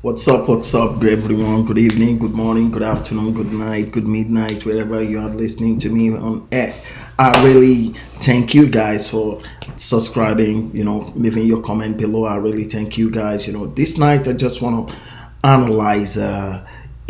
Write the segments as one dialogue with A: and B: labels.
A: What's up, good everyone? Good evening, good morning, good afternoon, good night, good midnight, wherever you are listening to me on air. I really thank you guys for subscribing, leaving your comment below. I really thank you guys. This night I just want to analyze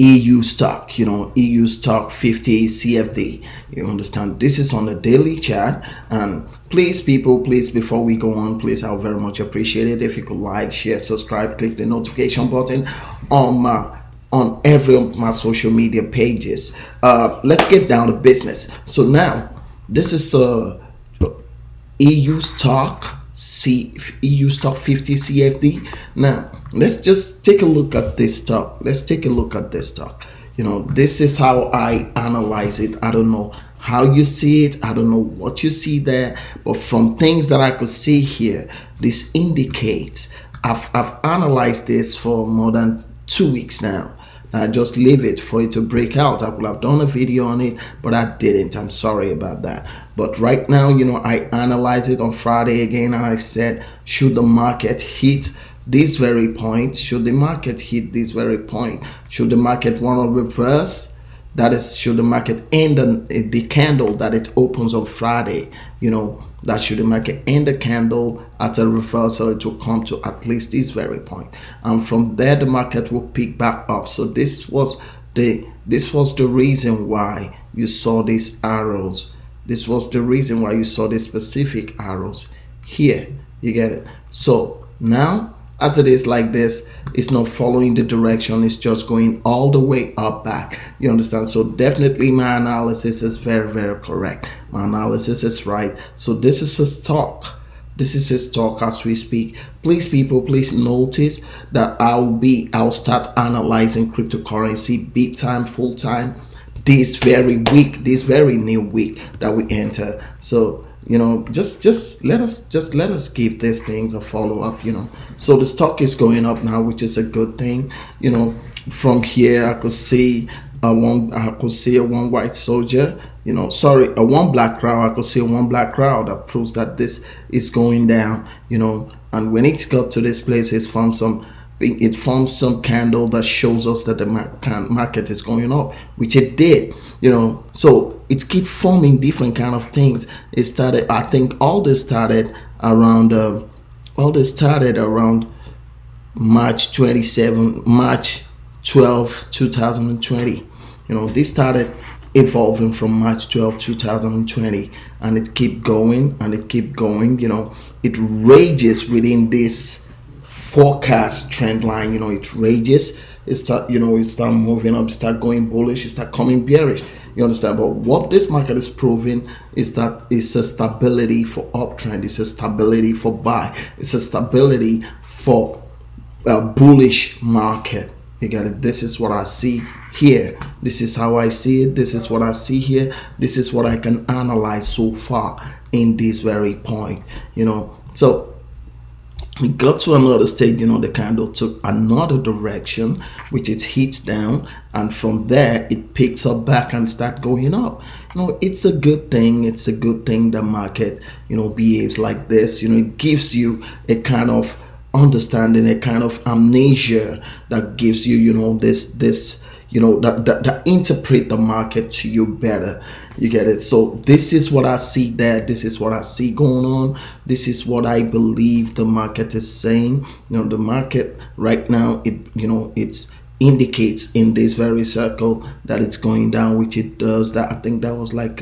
A: EU stock, EU stock 50 CFD. You understand? This is on the daily chart. And please, people, please, before we go on, please, I would very much appreciate it if you could like, share, subscribe, click the notification button on every of my social media pages. Let's get down to business. So now, this is EU stock EU stock 50 CFD. Now let's just take a look at this stock. Let's take a look at this stock. This is how I analyze it. I don't know how you see it. I don't know what you see there, but from things that I could see here, this indicates I've analyzed this for more than 2 weeks now. I just leave it for it to break out. I would have done a video on it, but I didn't. I'm sorry about that. But right now, I analyzed it on Friday again, and I said, should the market hit this very point? Should the market hit this very point? Should the market want to reverse? That is, should the market end the candle that it opens on Friday? That should the market end the candle at a reversal, it will come to at least this very point, and from there the market will pick back up. So this was the reason why you saw these arrows. This was the reason why you saw these specific arrows here. You get it? So now, as it is like this, it's not following the direction, it's just going all the way up back. You understand? So definitely my analysis is very, very correct. My analysis is right. So this is a stock. This is a stock as we speak. Please, people, please notice that I'll start analyzing cryptocurrency big time, full time this very week, this very new week that we enter. So just let us give these things a follow up. So the stock is going up now, which is a good thing. From here I could see a one white soldier, a one black crowd. I could see a one black crowd that proves that this is going down. And when it got to this place, it forms some candle that shows us that the market is going up, which it did. So it keeps forming different kind of things. It started, I think all this started around March 12, 2020. This started evolving from March 12, 2020, and it keep going and it keep going. It rages within this forecast trend line. It rages, it start moving up, start going bullish, it start coming bearish. You understand? But what this market is proving is that it's a stability for uptrend, it's a stability for buy, it's a stability for a bullish market. You get it? This is what I see here. This is how I see it. This is what I see here. This is what I can analyze so far in this very point. So we got to another stage. The candle took another direction, which it hits down, and from there it picks up back and start going up. It's a good thing. It's a good thing the market behaves like this. It gives you a kind of understanding, a kind of amnesia that gives you that interpret the market to you better. You get it? So this is what I see there. This is what I see going on. This is what I believe the market is saying. The market right now, it's indicates in this very circle that it's going down, which it does. That I think that was like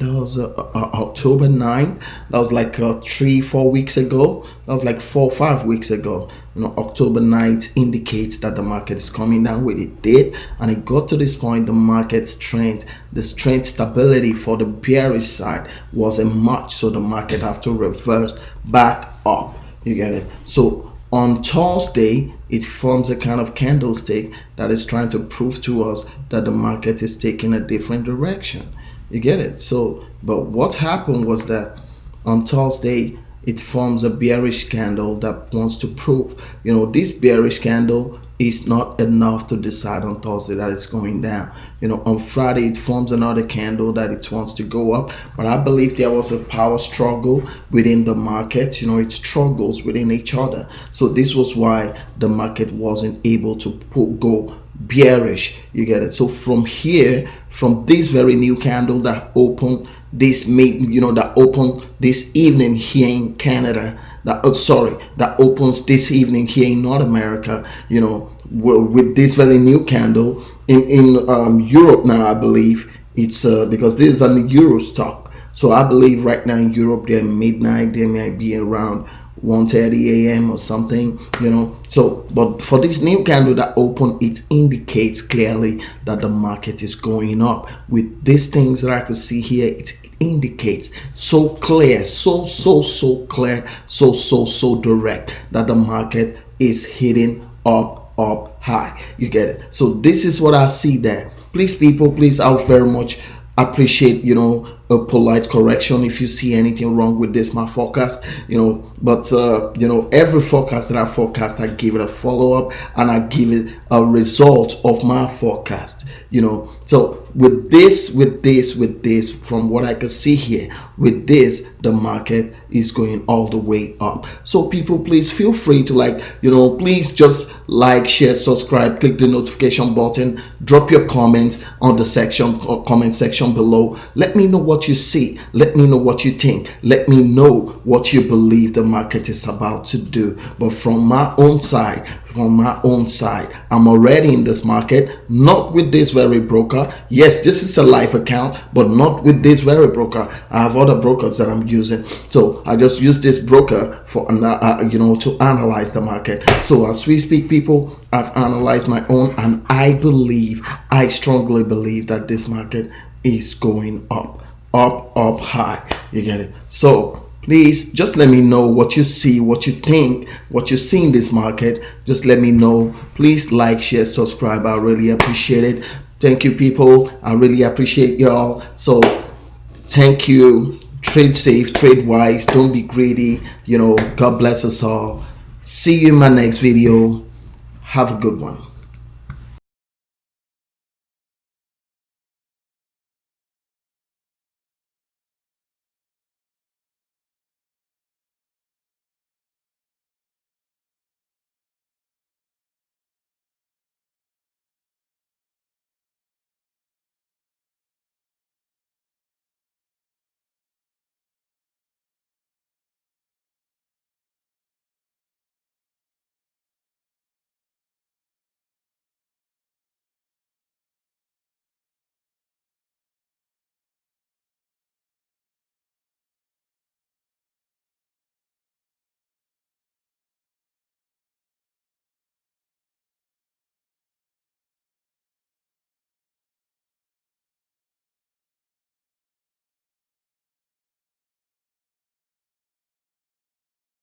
A: October 9th. That was like 3-4 weeks ago. That was like 4 or 5 weeks ago. October 9th indicates that the market is coming down, which it did, and it got to this point. The market's trend, the strength stability for the bearish side wasn't much, so the market have to reverse back up. You get it? So on Thursday, it forms a kind of candlestick that is trying to prove to us that the market is taking a different direction. You get it? So, but what happened was that on Thursday, it forms a bearish candle that wants to prove, this bearish candle is not enough to decide on Thursday that it's going down. On Friday it forms another candle that it wants to go up, but I believe there was a power struggle within the market. It struggles within each other. So this was why the market wasn't able to go bearish. You get it? So from here, from this very new candle that opened that opened this evening here in Canada, that opens this evening here in North America, with this very new candle in Europe now. I believe it's because this is a Euro stock, so I believe right now in Europe they're midnight, they might be around 1:30 a.m. or something. So but for this new candle that opened, it indicates clearly that the market is going up. With these things that I could see here, it indicates so clear, so clear, so direct, that the market is hitting up high. You get it? So this is what I see there. Please, people, please, I'll very much appreciate a polite correction if you see anything wrong with this my forecast. But every forecast that I forecast, I give it a follow-up and I give it a result of my forecast. So with this, from what I can see here, with this, the market is going all the way up. So people, please feel free to please just like, share, subscribe, click the notification button, drop your comments on the comment section below. Let me know what you see. Let me know what you think. Let me know what you believe the market is about to do. But from my own side, I'm already in this market, not with this very broker. Yes, this is a live account, but not with this very broker. I have other brokers that I'm using, so I just use this broker for to analyze the market. So as we speak, people, I've analyzed my own, and I strongly believe that this market is going up high. You get it? So please just let me know what you see, what you think, what you see in this market. Just let me know. Please like, share, subscribe. I really appreciate it. Thank you, people. I really appreciate y'all. So thank you. Trade safe, trade wise, don't be greedy. God bless us all. See you in my next video. Have a good one.